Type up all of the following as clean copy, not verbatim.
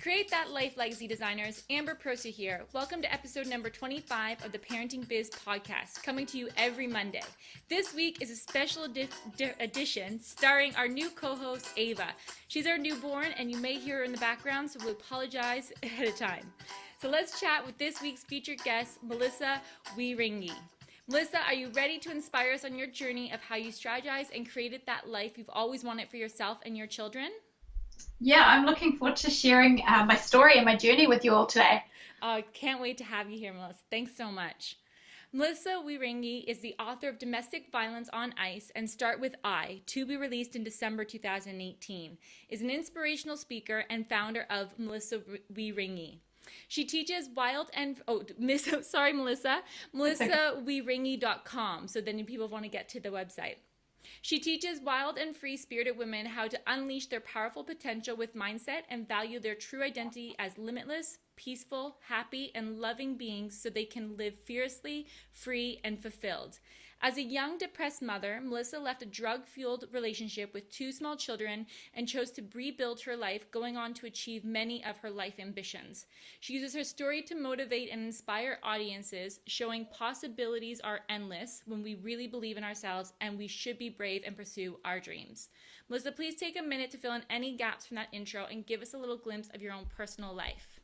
Create That Life Legacy Designers, Amber Prosia here. Welcome to episode number 25 of the Parenting Biz Podcast, coming to you every Monday. This week is a special edition starring our new co-host, Ava. She's our newborn, and you may hear her in the background, so we apologize ahead of time. So let's chat with this week's featured guest, Melissa Wiringi. Melissa, are you ready to inspire us on your journey of how you strategize and created that life you've always wanted for yourself and your children? Yeah, I'm looking forward to sharing my story and my journey with you all today. I can't wait to have you here, Melissa. Thanks so much. Melissa Wiringi is the author of Domestic Violence on Ice and Start With I, to be released in December 2018, is an inspirational speaker and founder of Melissa Wiringi. She teaches MelissaWiringi.com, so then people want to get to the website. She teaches wild and free-spirited women how to unleash their powerful potential with mindset and value their true identity as limitless, peaceful, happy, and loving beings so they can live fiercely, free, and fulfilled. As a young, depressed mother, Melissa left a drug-fueled relationship with 2 small children and chose to rebuild her life, going on to achieve many of her life ambitions. She uses her story to motivate and inspire audiences, showing possibilities are endless when we really believe in ourselves and we should be brave and pursue our dreams. Melissa, please take a minute to fill in any gaps from that intro and give us a little glimpse of your own personal life.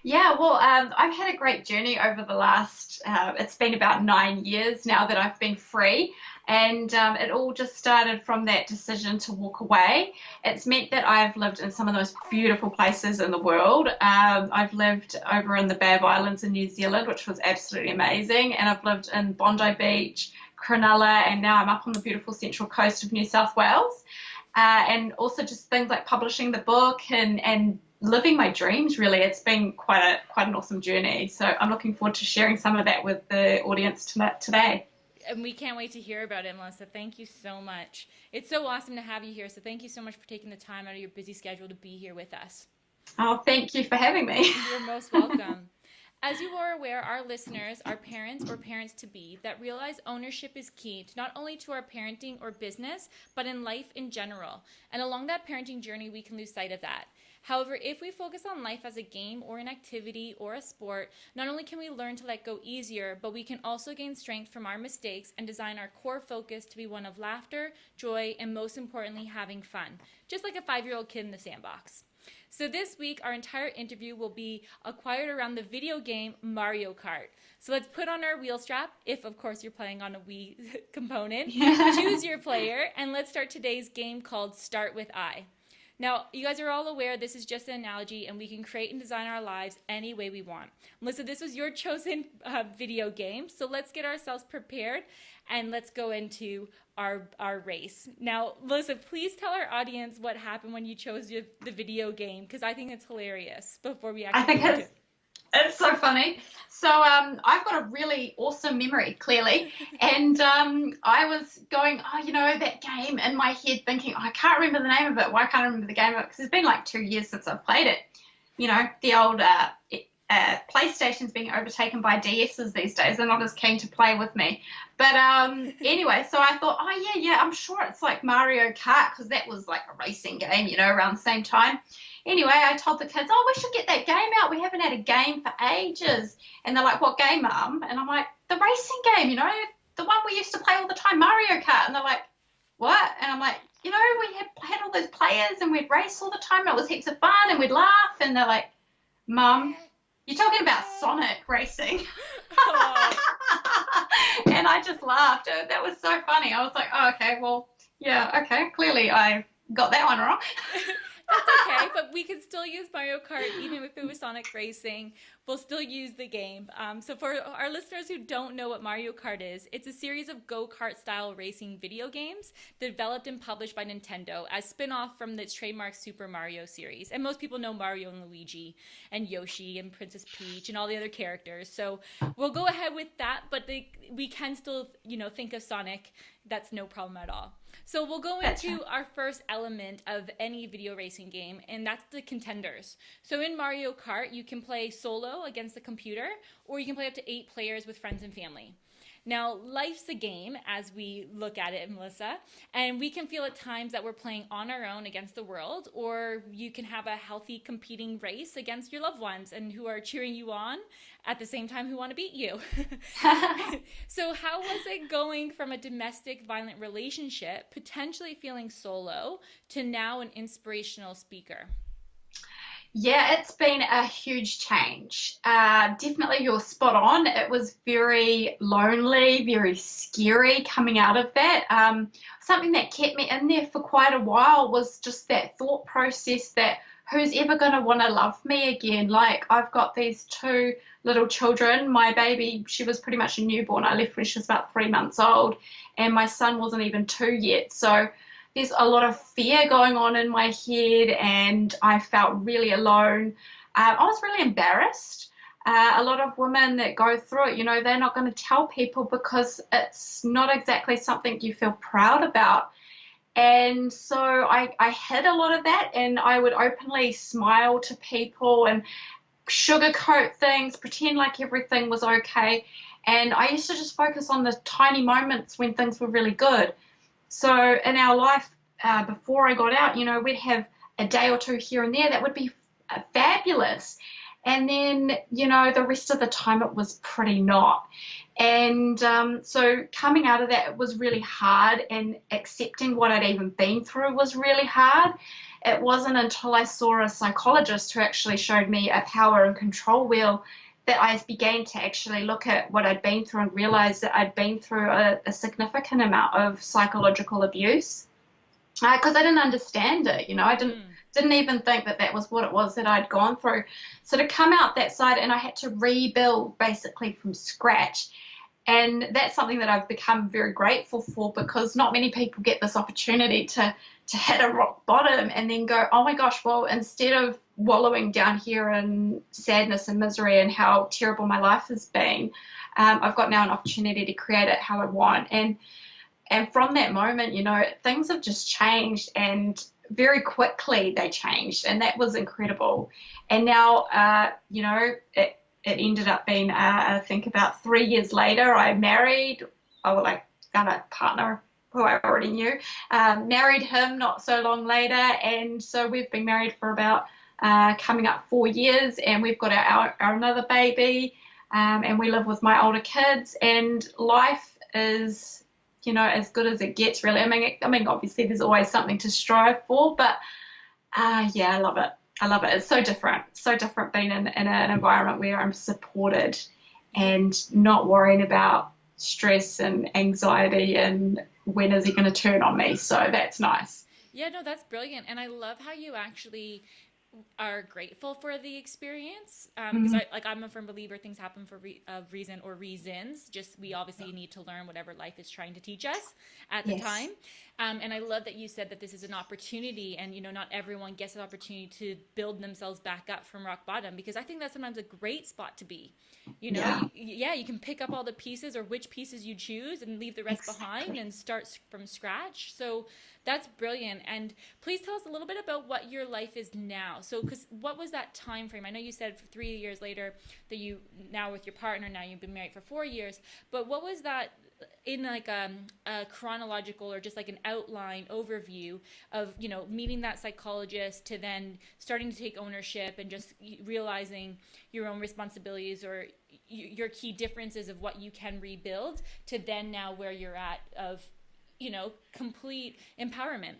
Yeah, well, I've had a great journey over the last, it's been about 9 years now that I've been free, and it all just started from that decision to walk away. It's meant that I've lived in some of the most beautiful places in the world. I've lived over in the Barwon Islands in New Zealand, which was absolutely amazing, and I've lived in Bondi Beach, Cronulla, and now I'm up on the beautiful central coast of New South Wales, and also just things like publishing the book and living my dreams, really. It's been quite an awesome journey. So I'm looking forward to sharing some of that with the audience today. And we can't wait to hear about it, Melissa. Thank you so much. It's so awesome to have you here. So thank you so much for taking the time out of your busy schedule to be here with us. Oh, thank you for having me. You're most welcome. As you are aware, our listeners are parents or parents-to-be that realize ownership is key to not only to our parenting or business, but in life in general. And along that parenting journey, we can lose sight of that. However, if we focus on life as a game or an activity or a sport, not only can we learn to let go easier, but we can also gain strength from our mistakes and design our core focus to be one of laughter, joy, and most importantly, having fun, just like a 5-year-old kid in the sandbox. So this week, our entire interview will be acquired around the video game Mario Kart. So let's put on our wheel strap, if of course you're playing on a Wii component, choose your player, and let's start today's game called Start With I. Now, you guys are all aware this is just an analogy, and we can create and design our lives any way we want. Melissa, this was your chosen video game, so let's get ourselves prepared, and let's go into our race. Now, Melissa, please tell our audience what happened when you chose the video game, because I think it's hilarious before we actually get it. It's so funny. So I've got a really awesome memory, clearly. And I was going, that game in my head thinking, I can't remember the name of it. Why can't I remember the game of it? Because it's been like 2 years since I've played it. You know, the old PlayStation's being overtaken by DSs these days. They're not as keen to play with me. But anyway, so I thought, I'm sure it's like Mario Kart, because that was like a racing game, around the same time. Anyway, I told the kids, we should get that game out. We haven't had a game for ages. And they're like, what game, Mum? And I'm like, the racing game, the one we used to play all the time, Mario Kart. And they're like, what? And I'm like, we had all those players and we'd race all the time. And it was heaps of fun and we'd laugh. And they're like, Mum, you're talking about Sonic racing. Oh. And I just laughed. That was so funny. I was like, okay, well, yeah, okay. Clearly I got that one wrong. That's okay, but we can still use Mario Kart even if it was Sonic Racing. We'll still use the game. So for our listeners who don't know what Mario Kart is, it's a series of go-kart style racing video games developed and published by Nintendo as spin-off from the trademark Super Mario series. And most people know Mario and Luigi and Yoshi and Princess Peach and all the other characters. So we'll go ahead with that, but we can still, think of Sonic. That's no problem at all. So we'll go into our first element of any video racing game, and that's the Contenders. So in Mario Kart, you can play solo against the computer, or you can play up to 8 players with friends and family. Now, life's a game as we look at it, Melissa, and we can feel at times that we're playing on our own against the world, or you can have a healthy competing race against your loved ones and who are cheering you on at the same time who want to beat you. So how was it going from a domestic violent relationship, potentially feeling solo, to now an inspirational speaker? Yeah, it's been a huge change. Definitely you're spot on. It was very lonely, very scary coming out of that. Something that kept me in there for quite a while was just that thought process that who's ever going to want to love me again? Like, I've got these two little children. My baby, she was pretty much a newborn. I left when she was about 3 months old, and my son wasn't even 2 yet. So there's a lot of fear going on in my head, and I felt really alone. I was really embarrassed. A lot of women that go through it, they're not going to tell people because it's not exactly something you feel proud about. And so I hid a lot of that, and I would openly smile to people and sugarcoat things, pretend like everything was okay. And I used to just focus on the tiny moments when things were really good. So in our life, before I got out, we'd have a day or two here and there that would be fabulous. And then, the rest of the time it was pretty not. And so coming out of that, it was really hard, and accepting what I'd even been through was really hard. It wasn't until I saw a psychologist who actually showed me a power and control wheel that I began to actually look at what I'd been through and realize that I'd been through a significant amount of psychological abuse, because I didn't understand it. I didn't even think that was what it was that I'd gone through. So to come out that side, and I had to rebuild basically from scratch. And that's something that I've become very grateful for, because not many people get this opportunity to hit a rock bottom and then go, oh my gosh, well, instead of wallowing down here in sadness and misery and how terrible my life has been, I've got now an opportunity to create it how I want. And from that moment, things have just changed, and very quickly they changed, and that was incredible. And now, it ended up being, I think about 3 years later, I married. I found a partner who I already knew, married him not so long later, and so we've been married for about coming up 4 years, and we've got our another baby, and we live with my older kids, and life is, as good as it gets, really. I mean, obviously there's always something to strive for, but yeah, I love it. I love it. It's so different being in an environment where I'm supported and not worrying about stress and anxiety and when is he going to turn on me. So that's nice. Yeah, no, that's brilliant. And I love how you actually are grateful for the experience, because I'm a firm believer things happen for a reason or reasons. Just we obviously need to learn whatever life is trying to teach us at the time. And I love that you said that this is an opportunity, and not everyone gets an opportunity to build themselves back up from rock bottom, because I think that's sometimes a great spot to be. You can pick up all the pieces, or which pieces you choose, and leave the rest behind and start from scratch. So that's brilliant. And please tell us a little bit about what your life is now. So, because what was that time frame? I know you said 3 years later that you now with your partner, now you've been married for 4 years, but what was that in like a chronological or just like an outline overview of, meeting that psychologist to then starting to take ownership and just realizing your own responsibilities or your key differences of what you can rebuild to then now where you're at of, complete empowerment?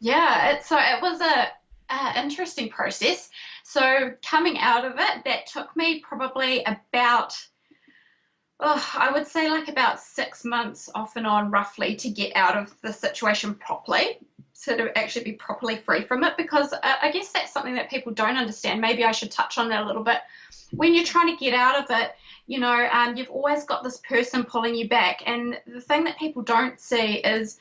Yeah, it was a interesting process. So coming out of it, that took me probably about, I would say like about 6 months off and on roughly to get out of the situation properly, so to actually be properly free from it, because I guess that's something that people don't understand. Maybe I should touch on that a little bit. When you're trying to get out of it, you've always got this person pulling you back. And the thing that people don't see is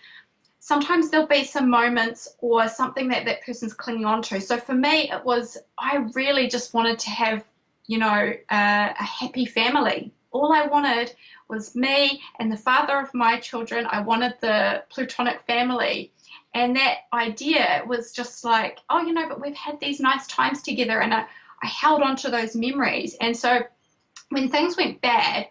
sometimes there'll be some moments or something that person's clinging on to. So for me, it was, I really just wanted to have, a happy family. All I wanted was me and the father of my children. I wanted the platonic family. And that idea was just like, but we've had these nice times together, and I held on to those memories. And so when things went bad,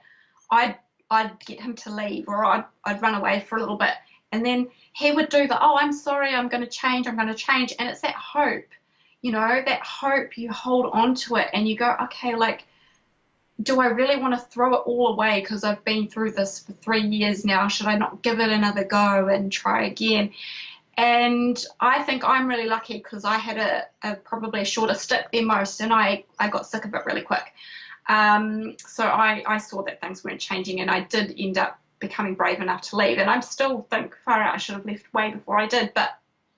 I'd I'd get him to leave, or I'd run away for a little bit. And then he would do the, oh, I'm sorry, I'm going to change. And it's that hope, that hope, you hold on to it and you go, okay, like, do I really want to throw it all away because I've been through this for 3 years now? Should I not give it another go and try again? And I think I'm really lucky because I had a probably a shorter stick than most, and I got sick of it really quick. So I saw that things weren't changing, and I did end up becoming brave enough to leave. And I still think, far out, I should have left way before I did, but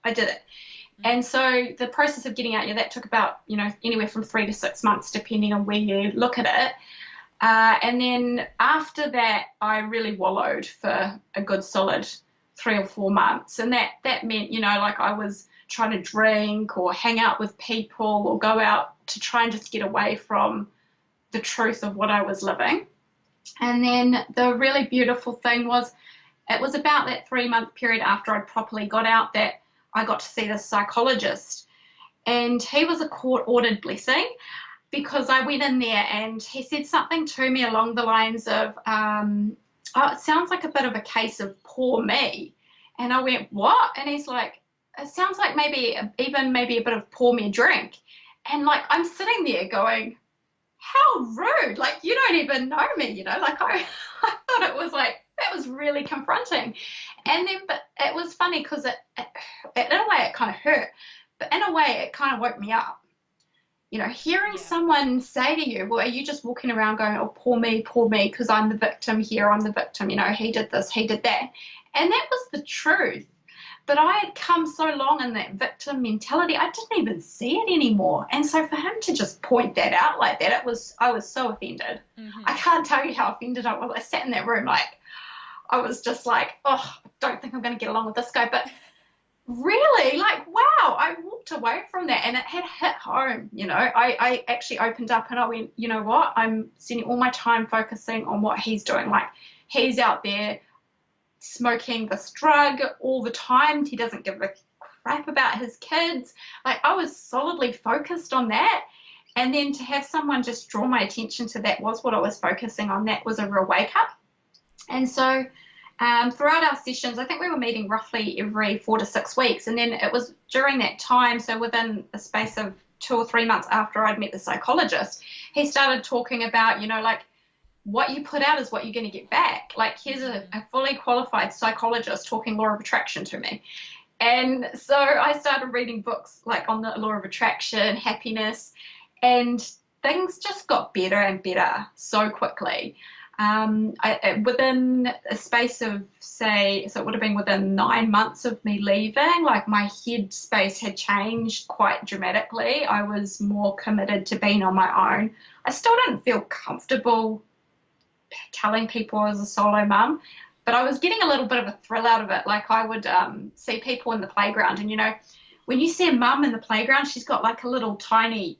I did it. And so the process of getting out, that took about, anywhere from 3 to 6 months, depending on where you look at it. And then after that, I really wallowed for a good solid 3 or 4 months. And that meant, like I was trying to drink or hang out with people or go out to try and just get away from the truth of what I was living. And then the really beautiful thing was, it was about that 3-month period after I'd properly got out that I got to see this psychologist. And he was a court-ordered blessing, because I went in there and he said something to me along the lines of, it sounds like a bit of a case of poor me. And I went, what? And he's like, it sounds like maybe a bit of pour me a drink. And like, I'm sitting there going, how rude, like, you don't even know me, like I thought it was like, that was really confronting. And then, but it was funny because in a way it kind of hurt, but in a way it kind of woke me up. Hearing someone say to you, well, are you just walking around going, oh, poor me, because I'm the victim here, I'm the victim, he did this, he did that. And that was the truth. But I had come so long in that victim mentality, I didn't even see it anymore. And so for him to just point that out like that, I was so offended. Mm-hmm. I can't tell you how offended I was. I sat in that room like, I was just like, oh, I don't think I'm going to get along with this guy. But really, like, wow, I walked away from that and it had hit home. I actually opened up and I went, you know what, I'm spending all my time focusing on what he's doing. Like, he's out there smoking this drug all the time. He doesn't give a crap about his kids. Like, I was solidly focused on that. And then to have someone just draw my attention to that was what I was focusing on. That was a real wake up. And so throughout our sessions, I think we were meeting roughly every 4 to 6 weeks. And then it was during that time, so within a space of 2 or 3 months after I'd met the psychologist, he started talking about, like, what you put out is what you're going to get back. Like, here's a fully qualified psychologist talking law of attraction to me. And so I started reading books like on the law of attraction, happiness, and things just got better and better so quickly. Within a space of, say, so it would have been within 9 months of me leaving, like, my head space had changed quite dramatically. I was more committed to being on my own. I still didn't feel comfortable telling people I was a solo mum, but I was getting a little bit of a thrill out of it. Like, I would see people in the playground, and when you see a mum in the playground, she's got like a little tiny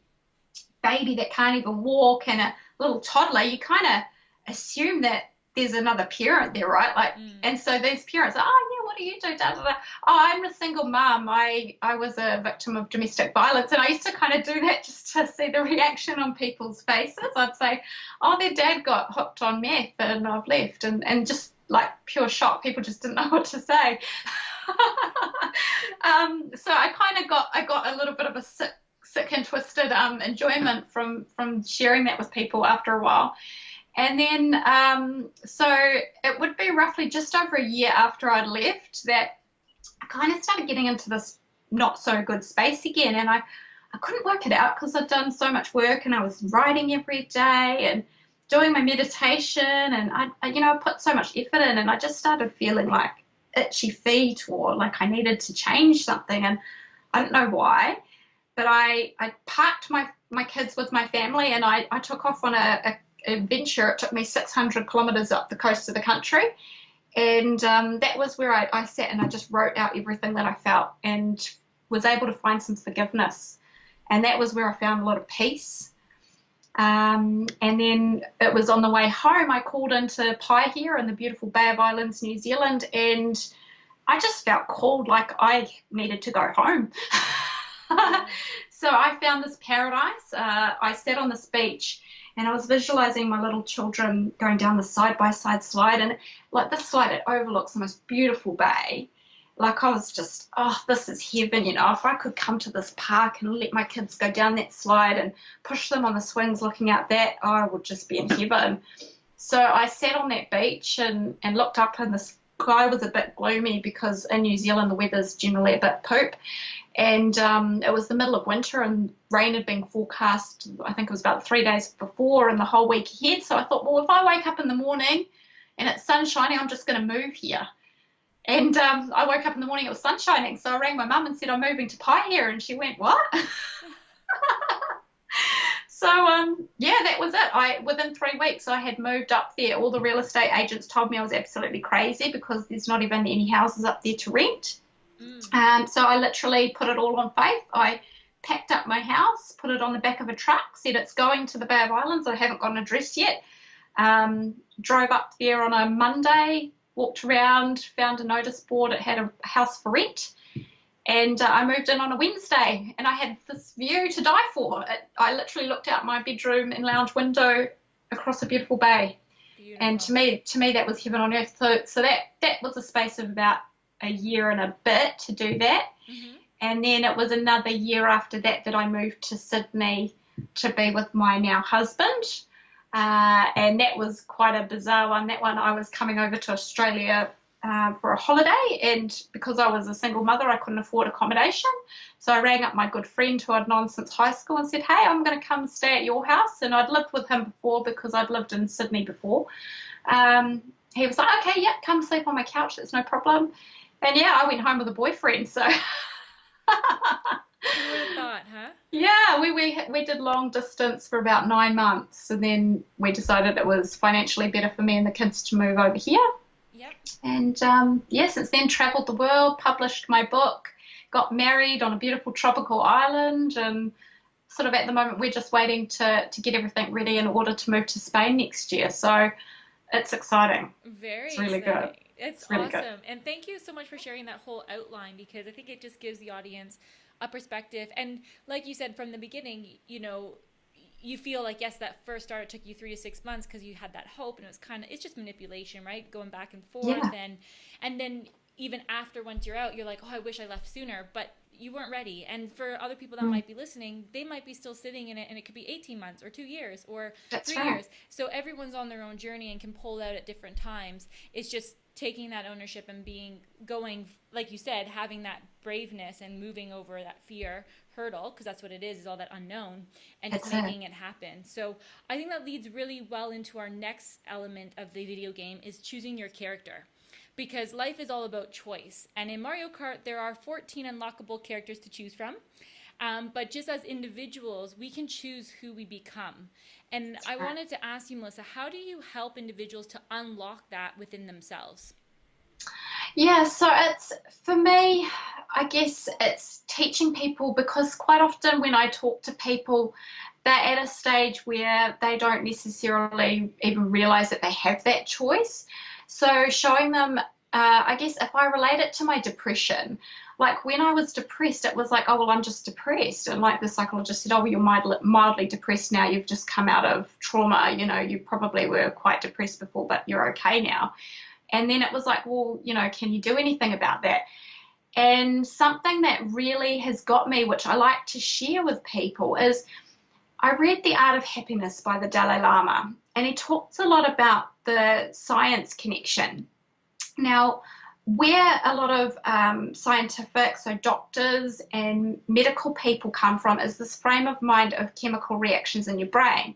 baby that can't even walk and a little toddler, you kind of assume that there's another parent there, right? Like, and so these parents are, oh yeah, what do you do? Da, da, da. Oh, I'm a single mum. I was a victim of domestic violence. And I used to kind of do that just to see the reaction on people's faces. I'd say, oh, their dad got hooked on meth and I've left, and just like pure shock. People just didn't know what to say. So I got a little bit of a sick and twisted enjoyment from sharing that with people after a while. And then, so it would be roughly just over a year after I'd left that I kind of started getting into this not so good space again. And I couldn't work it out because I'd done so much work and I was writing every day and doing my meditation. And I put so much effort in, and I just started feeling like itchy feet, or like I needed to change something. And I don't know why, but I parked my kids with my family, and I took off on a adventure. It took me 600 kilometers up the coast of the country, and that was where I sat and I just wrote out everything that I felt and was able to find some forgiveness, and that was where I found a lot of peace. And then it was on the way home, I called into Pai here in the beautiful Bay of Islands, New Zealand, and I just felt called, like I needed to go home. So I found this paradise. I sat on this beach and I was visualizing my little children going down the side-by-side slide. And like this slide, it overlooks the most beautiful bay. Like I was just, oh, this is heaven, you know. If I could come to this park and let my kids go down that slide and push them on the swings looking out that, I would just be in heaven. So I sat on that beach and looked up, and the sky was a bit gloomy because in New Zealand the weather's generally a bit poop. And it was the middle of winter and rain had been forecast, I think it was about 3 days before and the whole week ahead. So I thought, well, if I wake up in the morning and it's sun shining, I'm just going to move here. And I woke up in the morning, it was sun shining. So I rang my mum and said, I'm moving to Paihia. And she went, what? So, yeah, that was it. Within 3 weeks, I had moved up there. All the real estate agents told me I was absolutely crazy because there's not even any houses up there to rent. So I literally put it all on faith. I packed up my house, put it on the back of a truck, said it's going to the Bay of Islands. I haven't got an address yet. Drove up there on a Monday, walked around, found a notice board. It had a house for rent. And I moved in on a Wednesday, and I had this view to die for. I literally looked out my bedroom and lounge window across a beautiful bay. Beautiful. And to me, that was heaven on earth. So that was a space of about a year and a bit to do that. Mm-hmm. And then it was another year after that I moved to Sydney to be with my now husband. And that was quite a bizarre one. That one, I was coming over to Australia for a holiday, and because I was a single mother, I couldn't afford accommodation. So I rang up my good friend who I'd known since high school and said, hey, I'm going to come stay at your house. And I'd lived with him before because I'd lived in Sydney before. He was like, okay, yeah, come sleep on my couch. That's no problem. And yeah, I went home with a boyfriend. So Who would have thought, huh? Yeah, we did long distance for about 9 months, and then we decided it was financially better for me and the kids to move over here. Yep. And since then travelled the world, published my book, got married on a beautiful tropical island, and sort of at the moment we're just waiting to get everything ready in order to move to Spain next year. So it's exciting. It's really exciting. Good. It's really awesome. Good. And thank you so much for sharing that whole outline, because I think it just gives the audience a perspective. And like you said from the beginning, you know, you feel like, yes, that first start, it took you 3 to 6 months because you had that hope, and it's just manipulation, right? Going back and forth. Yeah. And then even after, once you're out, you're like, oh, I wish I left sooner, but you weren't ready. And for other people that might be listening, they might be still sitting in it, and it could be 18 months or 2 years or That's 3 right. years. So everyone's on their own journey and can pull out at different times. It's just taking that ownership and going, like you said, having that braveness and moving over that fear hurdle, because that's what it is all that unknown, and just making it happen. So I think that leads really well into our next element of the video game, is choosing your character. Because life is all about choice. And in Mario Kart, there are 14 unlockable characters to choose from. But just as individuals, we can choose who we become. And I wanted to ask you, Melissa, how do you help individuals to unlock that within themselves? Yeah, so it's, for me, I guess it's teaching people, because quite often when I talk to people, they're at a stage where they don't necessarily even realize that they have that choice. So showing them, I guess if I relate it to my depression, like when I was depressed, it was like, oh, well, I'm just depressed. And like the psychologist said, oh, well, you're mildly depressed now. You've just come out of trauma. You know, you probably were quite depressed before, but you're okay now. And then it was like, well, you know, can you do anything about that? And something that really has got me, which I like to share with people, is I read The Art of Happiness by the Dalai Lama, and he talks a lot about the science connection. Now, where a lot of scientific, so doctors and medical people come from, is this frame of mind of chemical reactions in your brain.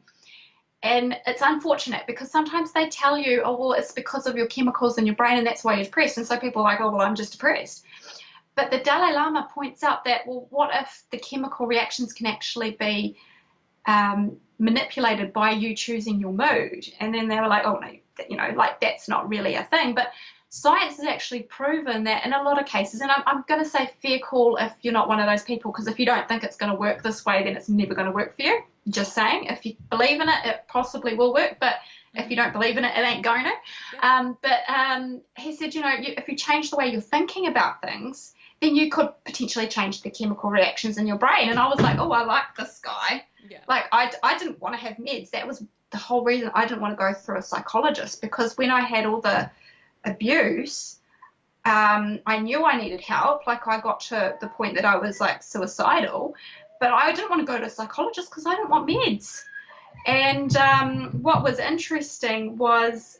And it's unfortunate because sometimes they tell you, oh, well, it's because of your chemicals in your brain and that's why you're depressed. And so people are like, oh, well, I'm just depressed. But the Dalai Lama points out that, well, what if the chemical reactions can actually be manipulated by you choosing your mood? And then they were like, oh, no, you know, like that's not really a thing. But science has actually proven that in a lot of cases, and I'm going to say fair call if you're not one of those people, because if you don't think it's going to work this way, then it's never going to work for you. Just saying, if you believe in it, it possibly will work, but if you don't believe in it, it ain't going to. Yeah. But he said, you know, if you change the way you're thinking about things, then you could potentially change the chemical reactions in your brain. And I was like, oh, I like this guy. Yeah. Like, I didn't want to have meds. That was the whole reason I didn't want to go through a psychologist, because when I had all the abuse, I knew I needed help. Like, I got to the point that I was, like, suicidal, but I didn't want to go to a psychologist because I didn't want meds. And what was interesting was,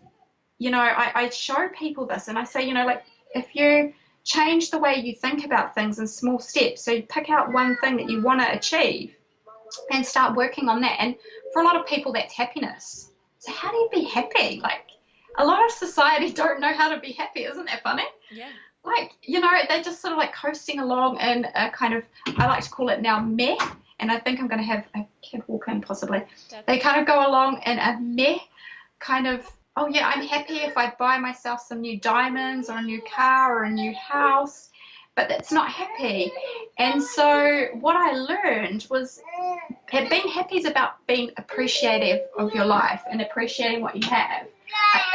you know, I show people this, and I say, you know, like, if you change the way you think about things in small steps, so you pick out one thing that you want to achieve and start working on that. And for a lot of people, that's happiness. So how do you be happy? Like, a lot of society don't know how to be happy. Isn't that funny? Yeah. Like, you know, they're just sort of like coasting along in a kind of, I like to call it now meh, and I think I'm going to have a kid walk in possibly. They kind of go along in a meh kind of, oh yeah, I'm happy if I buy myself some new diamonds or a new car or a new house, but that's not happy. And so what I learned was being happy is about being appreciative of your life and appreciating what you have.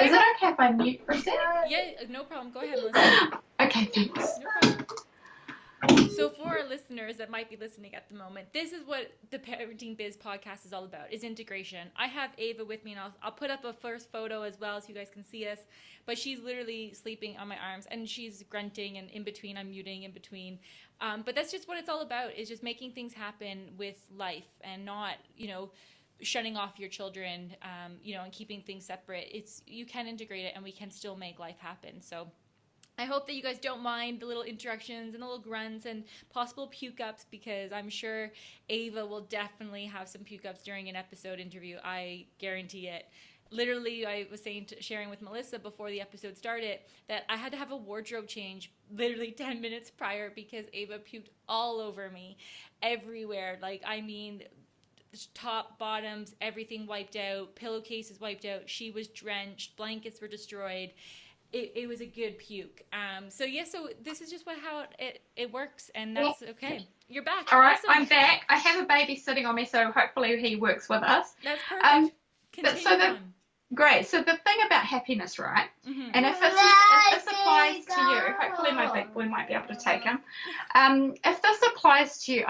Is it okay if I mute for a second? Yeah, no problem. Go ahead, Melissa. Okay, thanks. No problem. So for our listeners that might be listening at the moment, this is what the Parenting Biz podcast is all about, is integration. I have Ava with me, and I'll put up a first photo as well so you guys can see us. But she's literally sleeping on my arms, and she's grunting, and in between I'm muting in between. But that's just what it's all about, is just making things happen with life and not, you know, shutting off your children, you know, and keeping things separate. You can integrate it, and we can still make life happen. So I hope that you guys don't mind the little interruptions and the little grunts and possible puke ups, because I'm sure Ava will definitely have some puke ups during an episode interview. I guarantee it. Literally, I was sharing with Melissa before the episode started that I had to have a wardrobe change literally 10 minutes prior because Ava puked all over me, everywhere. Like, I mean, top, bottoms, everything wiped out, pillowcases wiped out. She was drenched, blankets were destroyed. It was a good puke. So this is just how it works, and that's okay. You're back. All right, Awesome. I'm back. I have a baby sitting on me, so hopefully he works with us. That's perfect. Great. So the thing about happiness, right? Mm-hmm. And if this applies to you, hopefully my big boy might be able to take him. If this applies to you,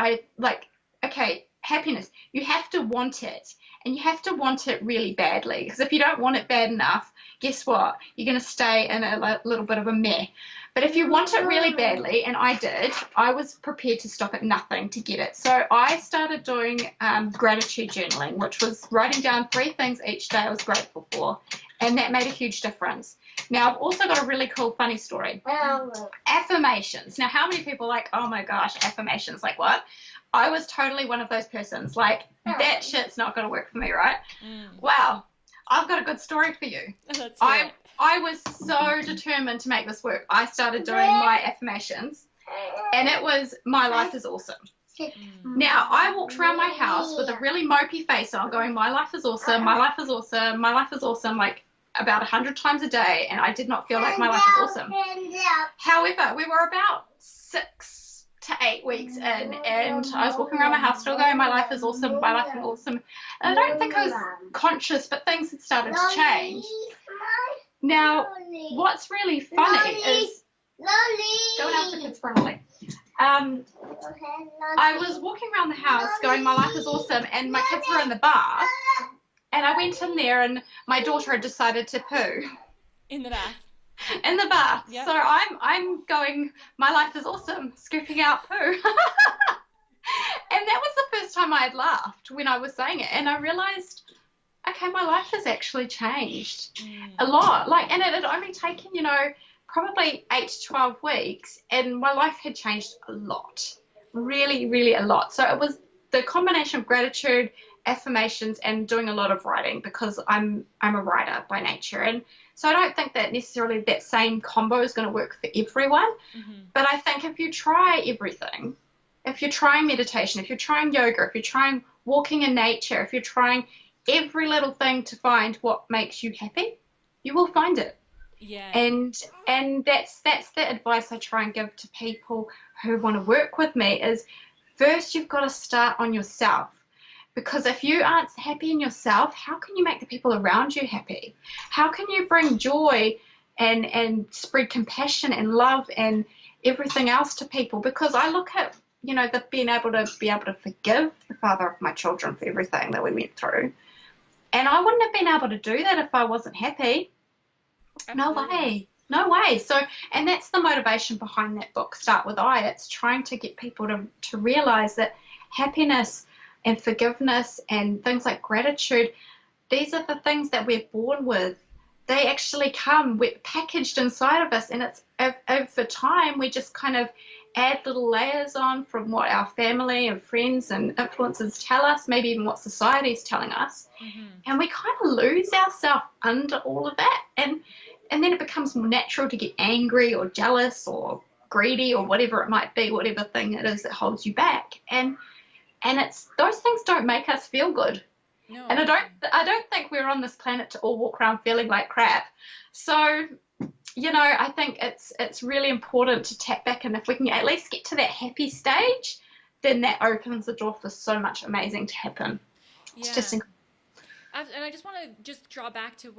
happiness, you have to want it, and you have to want it really badly, because if you don't want it bad enough, guess what? You're going to stay in a little bit of a meh. But if you want it really badly, and I did, I was prepared to stop at nothing to get it. So I started doing gratitude journaling, which was writing down 3 things each day I was grateful for, and that made a huge difference. Now, I've also got a really cool, funny story. Affirmations. Now, how many people are like, oh my gosh, affirmations, like what? I was totally one of those persons. Like, that shit's not going to work for me, right? Wow. I've got a good story for you. I was so determined to make this work. I started doing my affirmations, and it was, my life is awesome. Now, I walked around my house with a really mopey face on, going, my life is awesome, my life is awesome, my life is awesome, like about 100 times a day, and I did not feel like my life was awesome. However, we were about 6 to 8 weeks in, and I was walking around my house still going, my life is awesome, my life is awesome. And I don't think I was conscious, but things had started to change. Now, what's really funny is, go and ask the kids for a moment. I was walking around the house going, my life is awesome, and my kids were in the bath, and I went in there, and my daughter had decided to poo. In the bath. In the bath. Yep. So I'm going, my life is awesome, scooping out poo. And that was the first time I had laughed when I was saying it, and I realized, okay, my life has actually changed a lot. Like, and it had only taken, you know, probably 8 to 12 weeks, and my life had changed a lot, really, really a lot. So it was the combination of gratitude, affirmations, and doing a lot of writing, because I'm a writer by nature. And so I don't think that necessarily that same combo is going to work for everyone. But I think if you try everything, if you're trying meditation, if you're trying yoga, if you're trying walking in nature, if you're trying every little thing to find what makes you happy, you will find it. Yeah. And that's the advice I try and give to people who want to work with me is, first you've got to start on yourself. Because if you aren't happy in yourself, how can you make the people around you happy? How can you bring joy and spread compassion and love and everything else to people, because I look at, you know, the being able to forgive the father of my children for everything that we went through. And I wouldn't have been able to do that if I wasn't happy. Absolutely. No way. No way. So, and that's the motivation behind that book, Start With I. It's trying to get people to realize that happiness and forgiveness and things like gratitude, these are the things that we're born with. They actually come, we're packaged inside of us, and it's over time we just kind of add little layers on from what our family and friends and influences tell us, maybe even what society is telling us. And we kind of lose ourselves under all of that, and then it becomes more natural to get angry or jealous or greedy or whatever it might be, whatever thing it is that holds you back. And it's, those things don't make us feel good. No. And I don't think we're on this planet to all walk around feeling like crap. So, you know, I think it's really important to tap back, and if we can at least get to that happy stage, then that opens the door for so much amazing to happen. Yeah. It's just incredible. And I just want to just draw back to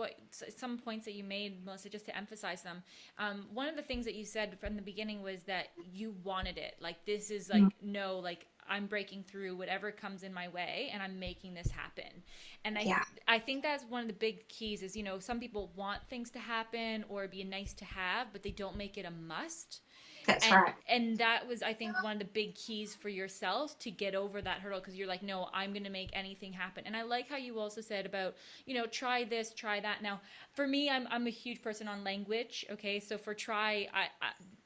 some points that you made, Melissa, just to emphasize them. One of the things that you said from the beginning was that you wanted it. Like, this is like, no, like, I'm breaking through whatever comes in my way, and I'm making this happen. And I think that's one of the big keys is, you know, some people want things to happen or be nice to have, but they don't make it a must. That's right. And that was, I think, one of the big keys for yourself to get over that hurdle, because you're like, no, I'm going to make anything happen. And I like how you also said about, you know, try this, try that. Now, for me, I'm a huge person on language. Okay, so for try, I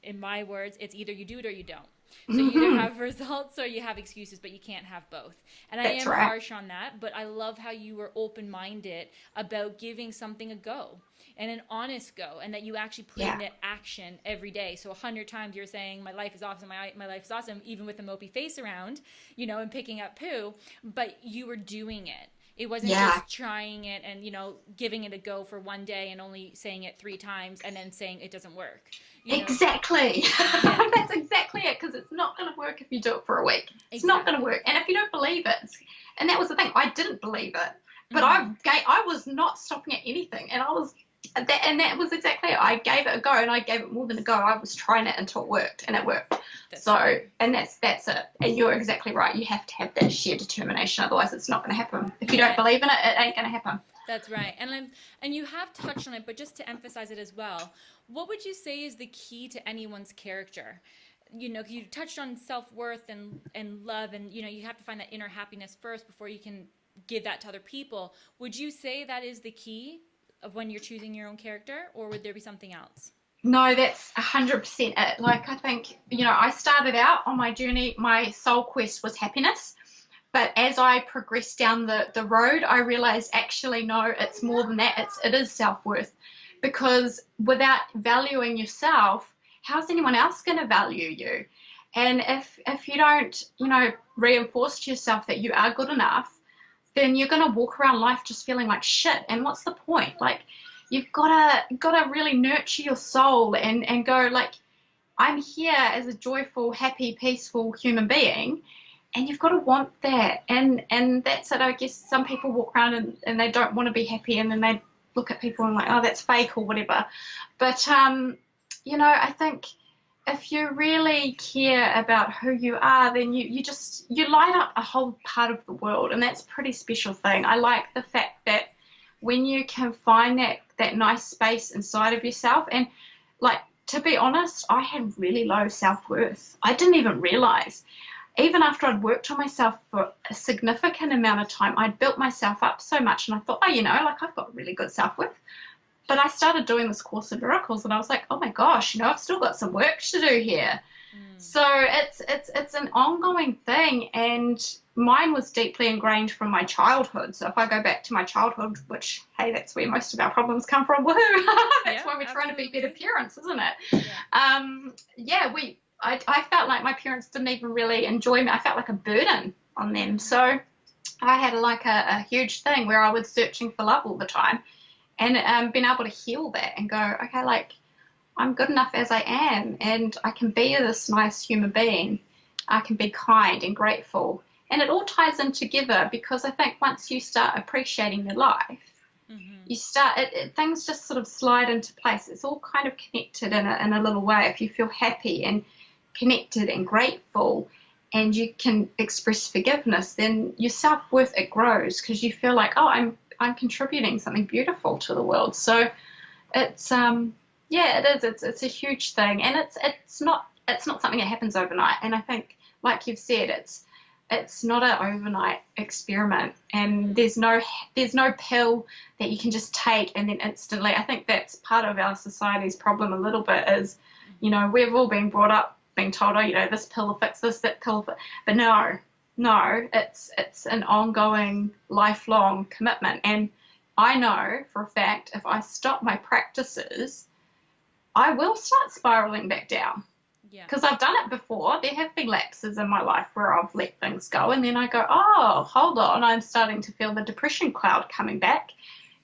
in my words, it's either you do it or you don't. So you either have results or you have excuses, but you can't have both. And I am harsh on that, but I love how you were open-minded about giving something a go and an honest go, and that you actually put in that action every day. So 100 times you're saying, my life is awesome, my life is awesome, even with a mopey face around, you know, and picking up poo, but you were doing it. It wasn't just trying it and, you know, giving it a go for one day and only saying it 3 times and then saying it doesn't work. You know? Exactly. That's exactly it, because it's not going to work if you do it for a week. It's not going to work. And if you don't believe it, and that was the thing, I didn't believe it, but I was not stopping at anything, and that was exactly it. I gave it a go, and I gave it more than a go. I was trying it until it worked, and it worked. And that's it. And you're exactly right. You have to have that sheer determination, otherwise it's not going to happen. If you don't believe in it, it ain't going to happen. That's right. And you have touched on it, but just to emphasize it as well, what would you say is the key to anyone's character? You know, you touched on self-worth and love, and, you know, you have to find that inner happiness first before you can give that to other people. Would you say that is the key of when you're choosing your own character, or would there be something else? No, that's 100% it. Like, I think, you know, I started out on my journey, my soul quest was happiness. But as I progressed down the road, I realized actually, no, it's more than that. It is self-worth. Because without valuing yourself, how's anyone else going to value you? And if you don't, you know, reinforce to yourself that you are good enough, then you're going to walk around life just feeling like shit. And what's the point? Like, you've got to really nurture your soul and go, like, I'm here as a joyful, happy, peaceful human being. And you've got to want that. And that's it. I guess some people walk around and they don't want to be happy, and then they look at people and like, oh, that's fake or whatever. But, you know, I think if you really care about who you are, then you light up a whole part of the world, and that's a pretty special thing. I like the fact that when you can find that nice space inside of yourself, and, like, to be honest, I had really low self-worth. I didn't even realize. Even after I'd worked on myself for a significant amount of time, I'd built myself up so much, and I thought, oh, you know, like, I've got really good self-worth. But I started doing this Course in Miracles, and I was like, oh my gosh, you know, I've still got some work to do here. So it's an ongoing thing, and mine was deeply ingrained from my childhood. So if I go back to my childhood, which, hey, that's where most of our problems come from, woohoo! That's why we're trying to be better parents, isn't it? I felt like my parents didn't even really enjoy me. I felt like a burden on them. So I had like a huge thing where I was searching for love all the time, and being able to heal that and go, okay, like, I'm good enough as I am, and I can be this nice human being. I can be kind and grateful. And it all ties in together, because I think once you start appreciating your life, you start, things just sort of slide into place. It's all kind of connected in a little way. If you feel happy and connected and grateful and you can express forgiveness, then your self-worth, it grows because you feel like, oh, I'm contributing something beautiful to the world. So it's, it is. It's a huge thing. And it's not something that happens overnight. And I think, like you've said, it's not an overnight experiment, and there's no pill that you can just take and then instantly. I think that's part of our society's problem a little bit is, you know, we've all been brought up being told, oh, you know, this pill will fix this, that pill will fix, but no, it's an ongoing, lifelong commitment. And I know for a fact if I stop my practices, I will start spiraling back down. Because I've done it before. There have been lapses in my life where I've let things go, and then I go, oh, hold on, I'm starting to feel the depression cloud coming back,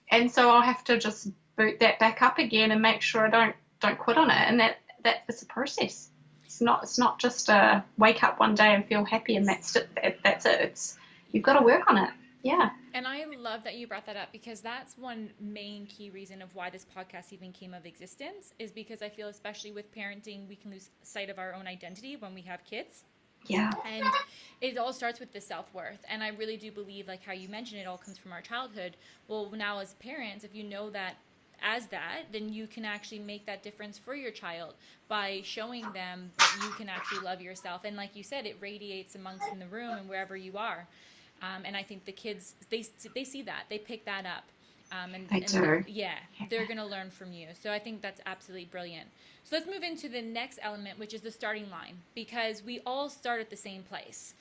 and so I'll have to just boot that back up again and make sure I don't quit on it. And that's a process. It's not just a wake up one day and feel happy and that's it. You've got to work on it. Yeah. And I love that you brought that up, because that's one main key reason of why this podcast even came of existence, is because I feel, especially with parenting, we can lose sight of our own identity when we have kids. Yeah. And it all starts with the self-worth. And I really do believe, like how you mentioned, it all comes from our childhood. Well, now as parents, if you know that as that, then you can actually make that difference for your child by showing them that you can actually love yourself. And like you said, it radiates amongst in the room and wherever you are. And I think the kids, they see that, they pick that up. They're going to learn from you. So I think that's absolutely brilliant. So let's move into the next element, which is the starting line, because we all start at the same place.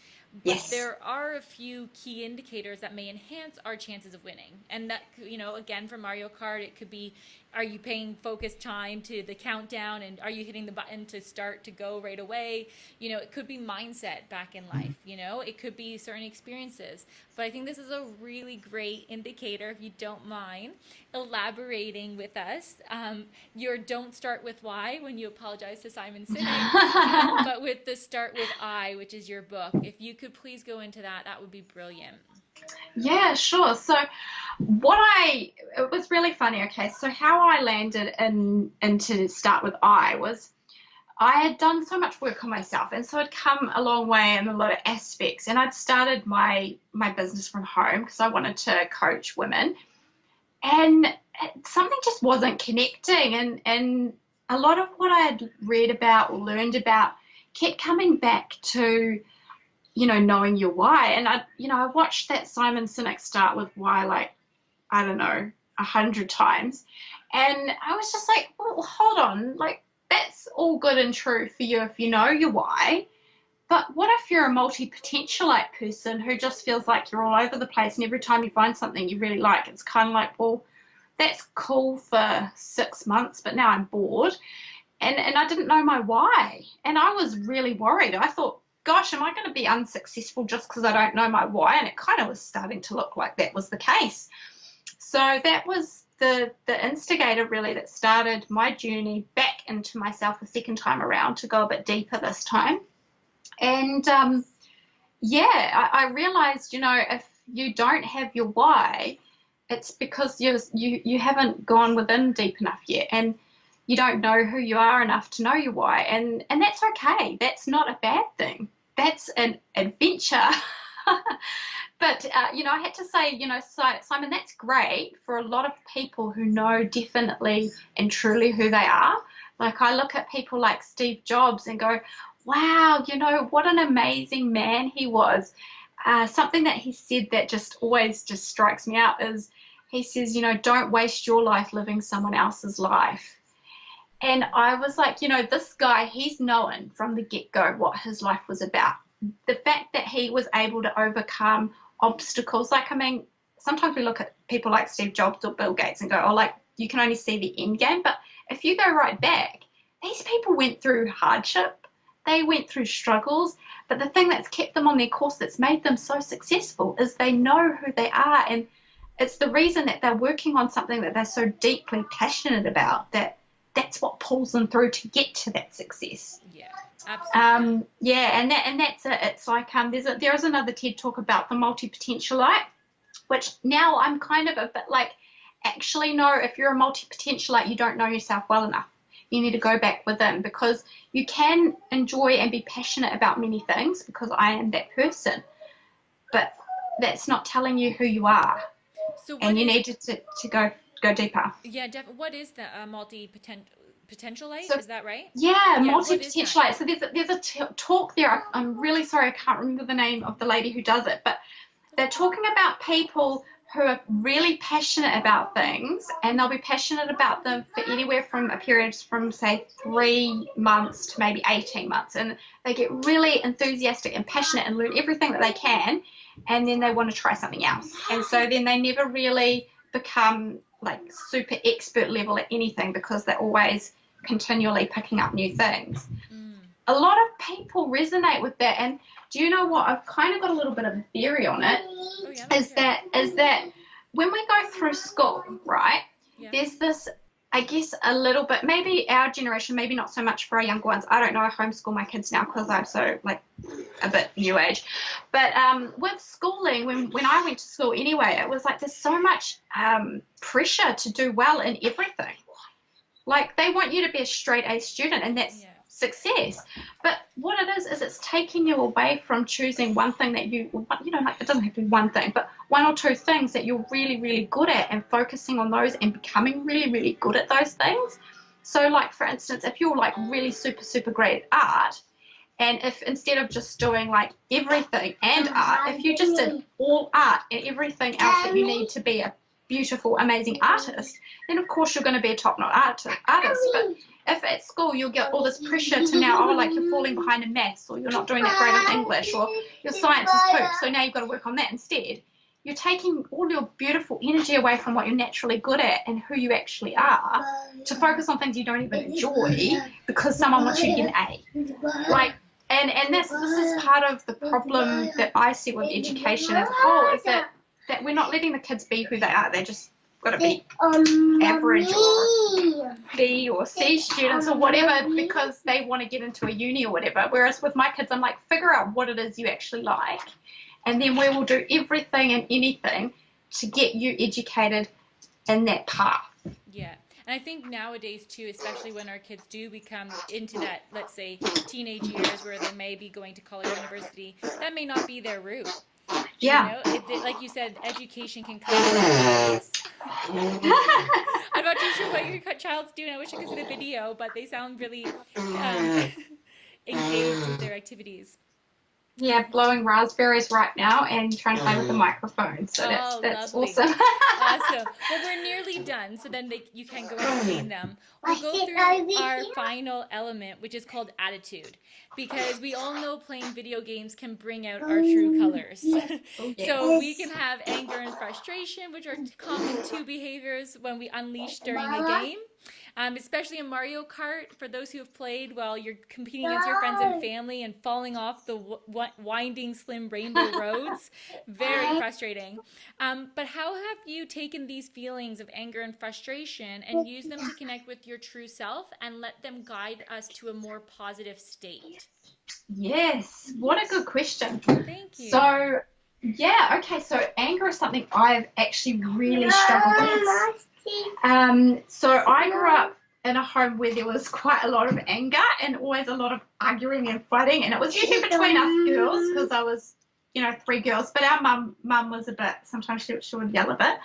But yes. There are a few key indicators that may enhance our chances of winning. And that, you know, again, for Mario Kart, it could be, are you paying focused time to the countdown, and are you hitting the button to start to go right away? You know, it could be mindset back in life, you know, it could be certain experiences. But I think this is a really great indicator, if you don't mind elaborating with us, your don't start with why when you apologize to Simon Sinek, but with the start with I, which is your book. If you could please go into that, that would be brilliant. Yeah, sure. So it was really funny. Okay, so how I landed into start with I was, I had done so much work on myself, and so I'd come a long way in a lot of aspects, and I'd started my business from home because I wanted to coach women, and something just wasn't connecting, and a lot of what I had read about or learned about kept coming back to, you know, knowing your why. And I watched that Simon Sinek Start with Why, like, I don't know, 100 times. And I was just like, well, hold on, like, that's all good and true for you if you know your why. But what if you're a multi-potentialite person who just feels like you're all over the place, and every time you find something you really like, it's kind of like, well, that's cool for 6 months, but now I'm bored. And I didn't know my why. And I was really worried. I thought, gosh, am I going to be unsuccessful just because I don't know my why? And it kind of was starting to look like that was the case. So that was the instigator, really, that started my journey back into myself a second time around to go a bit deeper this time. And, I realized, you know, if you don't have your why, it's because you haven't gone within deep enough yet, and you don't know who you are enough to know your why. And that's okay. That's not a bad thing. That's an adventure. But, I had to say, Simon, that's great for a lot of people who know definitely and truly who they are. Like, I look at people like Steve Jobs and go, wow, what an amazing man he was. Something that he said that just always just strikes me out is he says, don't waste your life living someone else's life. And I was like, this guy, he's known from the get-go what his life was about. The fact that he was able to overcome obstacles, sometimes we look at people like Steve Jobs or Bill Gates and go, oh, like, you can only see the end game. But if you go right back, these people went through hardship. They went through struggles. But the thing that's kept them on their course, that's made them so successful, is they know who they are. And it's the reason that they're working on something that they're so deeply passionate about, that's what pulls them through to get to that success. Yeah, absolutely. And that's it. It's like there is another TED talk about the multi-potentialite, which now I'm kind of a bit like actually know if you're a multi-potentialite, you don't know yourself well enough. You need to go back within, because you can enjoy and be passionate about many things, because I am that person, but that's not telling you who you are. So and you need to go deeper. Yeah, what is the multi-potentialite? Is that right? Yeah, multi-potentialite. So there's a talk there. I'm really sorry, I can't remember the name of the lady who does it, but they're talking about people who are really passionate about things, and they'll be passionate about them for anywhere from a period from, say, 3 months to maybe 18 months. And they get really enthusiastic and passionate and learn everything that they can, and then they want to try something else. And so then they never really become like super expert level at anything, because they're always continually picking up new things. A lot of people resonate with that, and do you know what? I've kind of got a little bit of a theory on it. Is that when we go through school, right, there's this, I guess, a little bit, maybe our generation, maybe not so much for our younger ones. I don't know, I homeschool my kids now because I'm so, like, a bit new age. But with schooling, when I went to school anyway, it was like there's so much pressure to do well in everything. Like, they want you to be a straight A student, and that's success. But what it is it's taking you away from choosing one thing that you know, like, it doesn't have to be one thing, but one or two things that you're really, really good at, and focusing on those and becoming really, really good at those things. So, like, for instance, if you're, like, really super, super great at art, and if instead of just doing, like, everything and art, if you just did all art and everything else that you need to be a beautiful, amazing artist, then of course you're going to be a top-notch artist. But if at school you'll get all this pressure to now, like, you're falling behind in maths, or you're not doing that great in English, or your science is poop, so now you've got to work on that instead. You're taking all your beautiful energy away from what you're naturally good at and who you actually are, to focus on things you don't even enjoy because someone wants you to get an A. Like, and this is part of the problem that I see with education as a whole, is that we're not letting the kids be who they are. They just got to be average or B or C students or whatever, because they want to get into a uni or whatever. Whereas with my kids, I'm like, figure out what it is you actually like, and then we will do everything and anything to get you educated in that path. Yeah. And I think nowadays, too, especially when our kids do become into that, let's say, teenage years where they may be going to college or university, that may not be their route. Yeah. You know, like you said, education can come in ways. I'm not too sure what your child's doing. I wish I could see the video, but they sound really engaged with their activities. Yeah, blowing raspberries right now and trying to play with the microphone. So that's awesome. Awesome. Well, we're nearly done, so then you can go and clean them. We'll go through our final element, which is called attitude, because we all know playing video games can bring out our true colors. So we can have anger and frustration, which are common two behaviors when we unleash during a game. Especially in Mario Kart, for those who have played while you're competing against your friends and family and falling off the winding, slim rainbow roads. Very frustrating. But how have you taken these feelings of anger and frustration and used them to connect with your true self and let them guide us to a more positive state? Yes, what a good question. Thank you. So, yeah, okay, so anger is something I've actually really struggled with. So I grew up in a home where there was quite a lot of anger and always a lot of arguing and fighting, and it was usually between us girls, because I was, 3 girls, but our mum was a bit, sometimes she would yell a bit.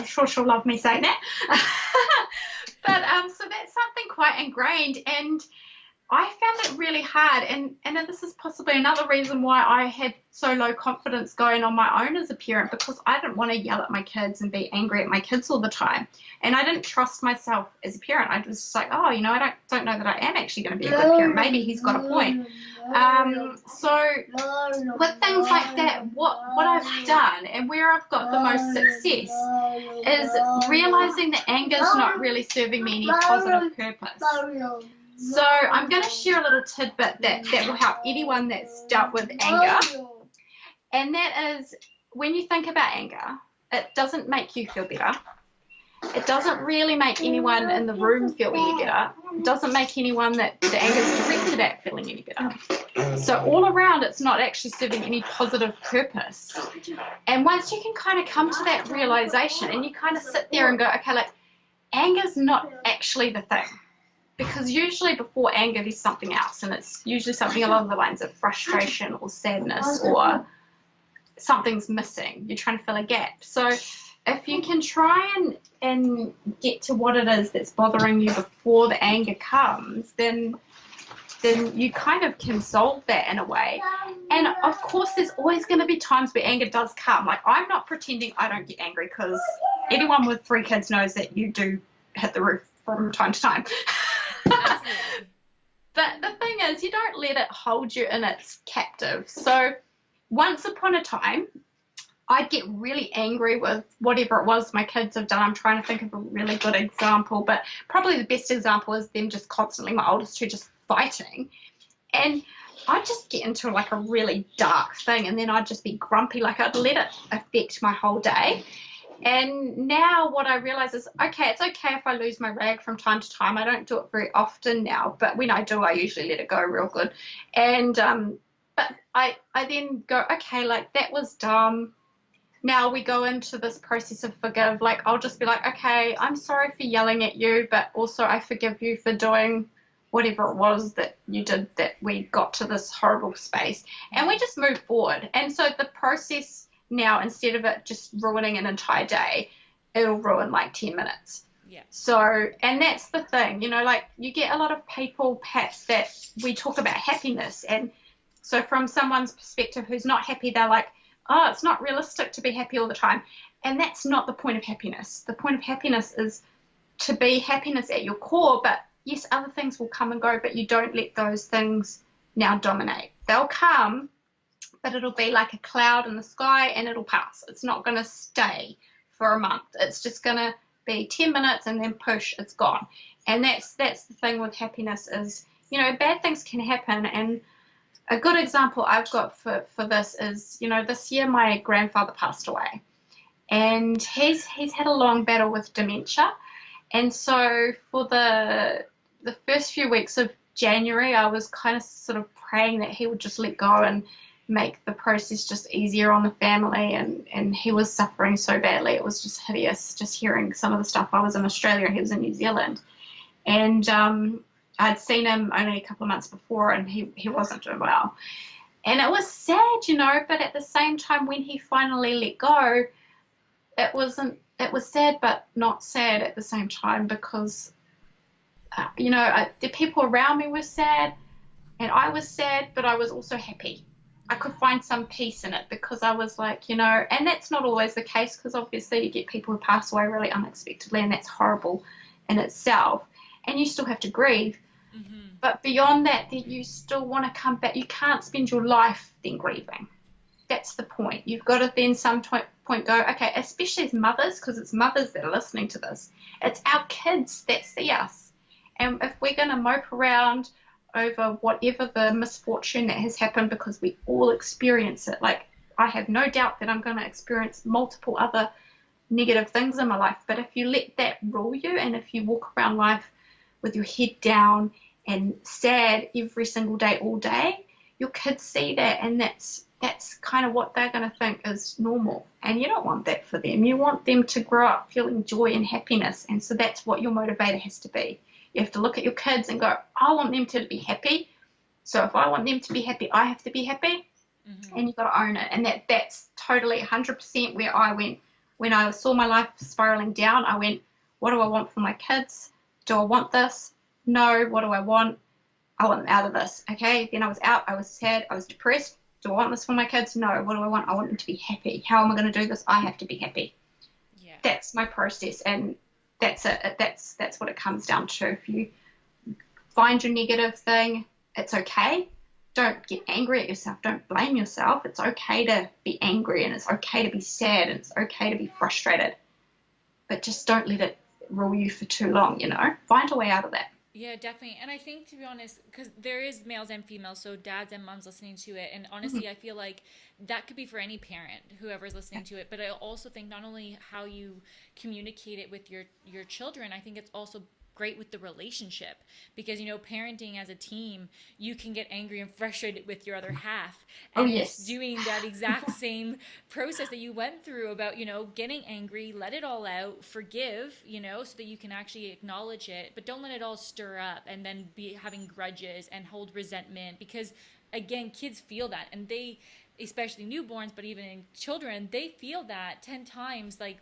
Sure she'll love me saying that. But so that's something quite ingrained, and I found it really hard, and this is possibly another reason why I had so low confidence going on my own as a parent, because I didn't want to yell at my kids and be angry at my kids all the time, and I didn't trust myself as a parent. I was just like, I don't know that I am actually going to be a good parent. Maybe he's got a point. So with things like that, what I've done and where I've got the most success is realizing that anger is not really serving me any positive purpose. So I'm going to share a little tidbit that will help anyone that's dealt with anger. And that is, when you think about anger, it doesn't make you feel better. it doesn't really make anyone in the room feel any better. It doesn't make anyone that the anger is directed at feeling any better. So all around, it's not actually serving any positive purpose. And once you can kind of come to that realization and you kind of sit there and go, okay, like, anger's not actually the thing. Because usually before anger, there's something else. And it's usually something along the lines of frustration or sadness, or something's missing. You're trying to fill a gap. So if you can try and get to what it is that's bothering you before the anger comes, then you kind of can solve that in a way. And of course, there's always going to be times where anger does come. Like, I'm not pretending I don't get angry, because anyone with 3 kids knows that you do hit the roof from time to time. But the thing is, you don't let it hold you in its captive. So once upon a time, I'd get really angry with whatever it was my kids have done. I'm trying to think of a really good example, but probably the best example is them just constantly, my oldest two, just fighting. And I'd just get into like a really dark thing, and then I'd just be grumpy. Like, I'd let it affect my whole day. And now what I realize is, okay, it's okay if I lose my rag from time to time. I don't do it very often now, but when I do, I usually let it go real good. And but I then go, okay, like, that was dumb. Now we go into this process of forgive. Like, I'll just be like, okay, I'm sorry for yelling at you, but also I forgive you for doing whatever it was that you did that we got to this horrible space. And we just move forward. And so the process now, instead of it just ruining an entire day, it'll ruin like 10 minutes. Yeah. So, and that's the thing, you know, like, you get a lot of people, perhaps, that we talk about happiness. And so from someone's perspective who's not happy, they're like, oh, it's not realistic to be happy all the time. And that's not the point of happiness. The point of happiness is to be happiness at your core. But yes, other things will come and go, but you don't let those things now dominate. They'll come, but it'll be like a cloud in the sky, and it'll pass. It's not going to stay for a month. It's just going to be 10 minutes and then push, it's gone. And that's the thing with happiness is, you know, bad things can happen. And a good example I've got for this is, you know, this year my grandfather passed away, and he's had a long battle with dementia. And so for the first few weeks of January, I was kind of sort of praying that he would just let go and make the process just easier on the family. And he was suffering so badly. It was just hideous just hearing some of the stuff. I was in Australia, he was in New Zealand. And I'd seen him only a couple of months before, and he wasn't doing well. And it was sad, you know, but at the same time, when he finally let go, it was sad, but not sad at the same time, because, you know, the people around me were sad, and I was sad, but I was also happy. I could find some peace in it, because I was like, you know, and that's not always the case, because obviously you get people who pass away really unexpectedly, and that's horrible in itself, and you still have to grieve. Mm-hmm. But beyond that you still want to come back. You can't spend your life then grieving. That's the point. You've got to then some point go, okay, especially as mothers, because it's mothers that are listening to this. It's our kids that see us. And if we're going to mope around over whatever the misfortune that has happened, because we all experience it, like, I have no doubt that I'm going to experience multiple other negative things in my life. But if you let that rule you, and if you walk around life with your head down and sad every single day, all day, your kids see that, and that's kind of what they're going to think is normal. And you don't want that for them. You want them to grow up feeling joy and happiness. And so that's what your motivator has to be. You have to look at your kids and go, I want them to be happy. So if I want them to be happy, I have to be happy. Mm-hmm. And you've got to own it. And that's totally 100% where I went. When I saw my life spiraling down, I went, what do I want for my kids? Do I want this? No. What do I want? I want them out of this. Okay. Then I was out. I was sad. I was depressed. Do I want this for my kids? No. What do I want? I want them to be happy. How am I going to do this? I have to be happy. Yeah. That's my process, and that's it. That's what it comes down to. If you find your negative thing, it's okay. Don't get angry at yourself. Don't blame yourself. It's okay to be angry, and it's okay to be sad, and it's okay to be frustrated. But just don't let it rule you for too long, you know. Find a way out of that. Yeah, definitely. And I think, to be honest, because there is males and females, so dads and moms listening to it. And Mhm. honestly, I feel like that could be for any parent, whoever's listening to it. But I also think not only how you communicate it with your children, I think it's also great with the relationship, because parenting as a team, you can get angry and frustrated with your other half, Oh, and it's yes. doing that exact same process that you went through about getting angry, let it all out, forgive, so that you can actually acknowledge it, but don't let it all stir up and then be having grudges and hold resentment, because again, kids feel that, and they, especially newborns, but even in children, they feel that 10 times like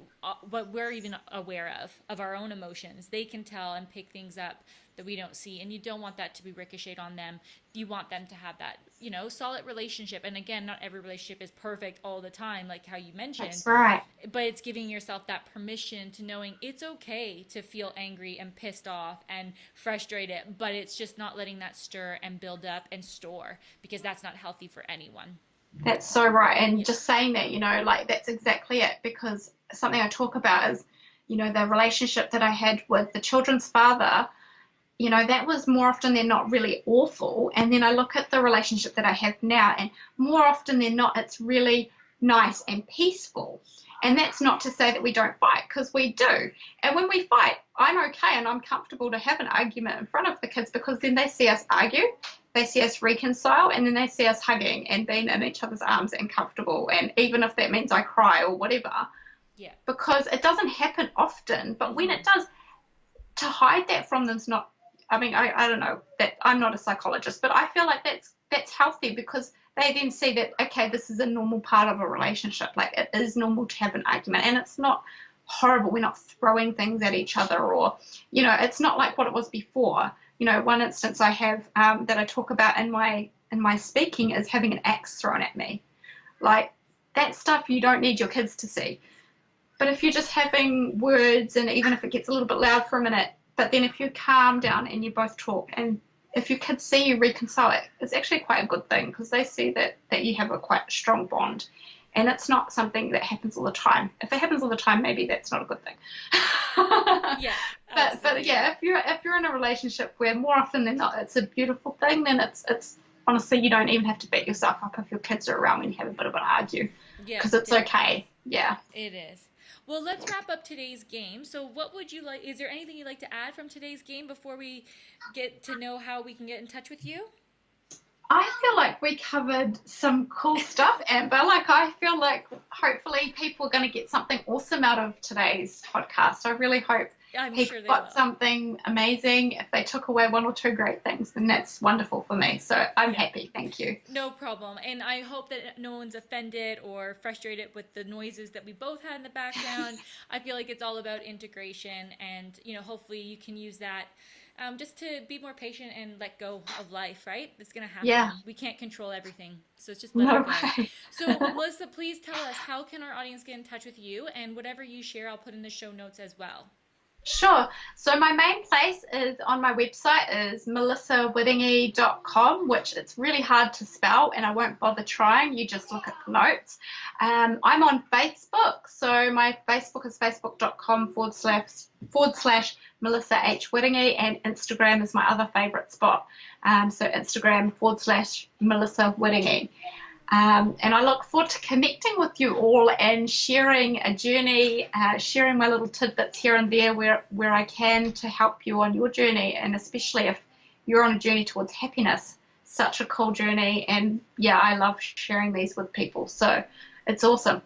what we're even aware of our own emotions. They can tell and pick things up that we don't see, and you don't want that to be ricocheted on them. You want them to have that solid relationship. And again, not every relationship is perfect all the time, like how you mentioned. That's right. But it's giving yourself that permission to knowing it's okay to feel angry and pissed off and frustrated, but it's just not letting that stir and build up and store, because that's not healthy for anyone. That's so right. And Yeah. just saying that, like that's exactly it, because something I talk about is, the relationship that I had with the children's father, that was more often than not really awful. And then I look at the relationship that I have now, and more often than not, it's really nice and peaceful. And that's not to say that we don't fight, because we do. And when we fight, I'm okay and I'm comfortable to have an argument in front of the kids, because then they see us argue, they see us reconcile, and then they see us hugging and being in each other's arms and comfortable. And even if that means I cry or whatever, Yeah. because it doesn't happen often, but when it does, to hide that from them is not, I don't know, that I'm not a psychologist, but I feel like that's healthy, because they then see that, okay, this is a normal part of a relationship. Like, it is normal to have an argument, and it's not horrible. We're not throwing things at each other, or, it's not like what it was before. One instance I have that I talk about in my speaking is having an axe thrown at me. Like, that stuff you don't need your kids to see. But if you're just having words, and even if it gets a little bit loud for a minute, but then if you calm down and you both talk, and if your kids see you reconcile it, it's actually quite a good thing, because they see that you have a quite strong bond. And it's not something that happens all the time. If it happens all the time, maybe that's not a good thing. Yeah. But yeah, if you're in a relationship where more often than not it's a beautiful thing, then it's honestly, you don't even have to beat yourself up if your kids are around when you have a bit of an argue, Yeah, because it's okay. Yeah. it is. Well, let's wrap up today's game. So what would you like, is there anything you'd like to add from today's game before we get to know how we can get in touch with you? I feel like we covered some cool stuff, Amber. Like, I feel like hopefully people are going to get something awesome out of today's podcast. I really hope I'm people sure they got will. something amazing. If they took away one or two great things, then that's wonderful for me. So I'm happy. Thank you. No problem. And I hope that no one's offended or frustrated with the noises that we both had in the background. I feel like it's all about integration, and, hopefully you can use that just to be more patient and let go of life, right? It's going to happen. Yeah. We can't control everything. So it's just let it go. way. So, Melissa, please tell us, how can our audience get in touch with you? And whatever you share, I'll put in the show notes as well. Sure. So my main place is on my website is melissawiringi.com, which it's really hard to spell, and I won't bother trying. You just look at the notes. I'm on Facebook. So my Facebook is facebook.com// Melissa H. Wiringi, and Instagram is my other favorite spot. So Instagram / Melissa Wiringi. And I look forward to connecting with you all and sharing a journey, sharing my little tidbits here and there where I can, to help you on your journey, and especially if you're on a journey towards happiness. Such a cool journey, and yeah, I love sharing these with people, so it's awesome.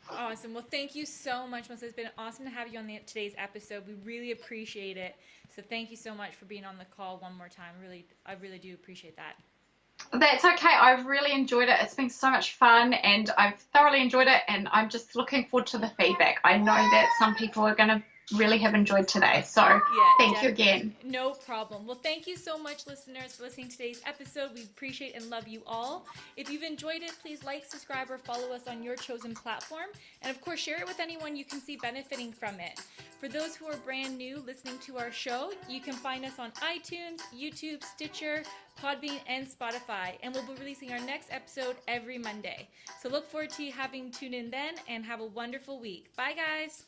Awesome. Well, thank you so much, Melissa. It's been awesome to have you on today's episode. We really appreciate it. So thank you so much for being on the call one more time. I really do appreciate that. That's okay. I've really enjoyed it. It's been so much fun, and I've thoroughly enjoyed it, and I'm just looking forward to the feedback. I know that some people are going to really have enjoyed today, so thank you again. No problem. Well, thank you so much, listeners, for listening to today's episode. We appreciate and love you all. If you've enjoyed it, please like, subscribe, or follow us on your chosen platform, and of course, share it with anyone you can see benefiting from it. For those who are brand new listening to our show, you can find us on iTunes, YouTube, Stitcher, Podbean, and Spotify, and we'll be releasing our next episode every Monday. So look forward to you having tuned in then, and have a wonderful week. Bye, guys.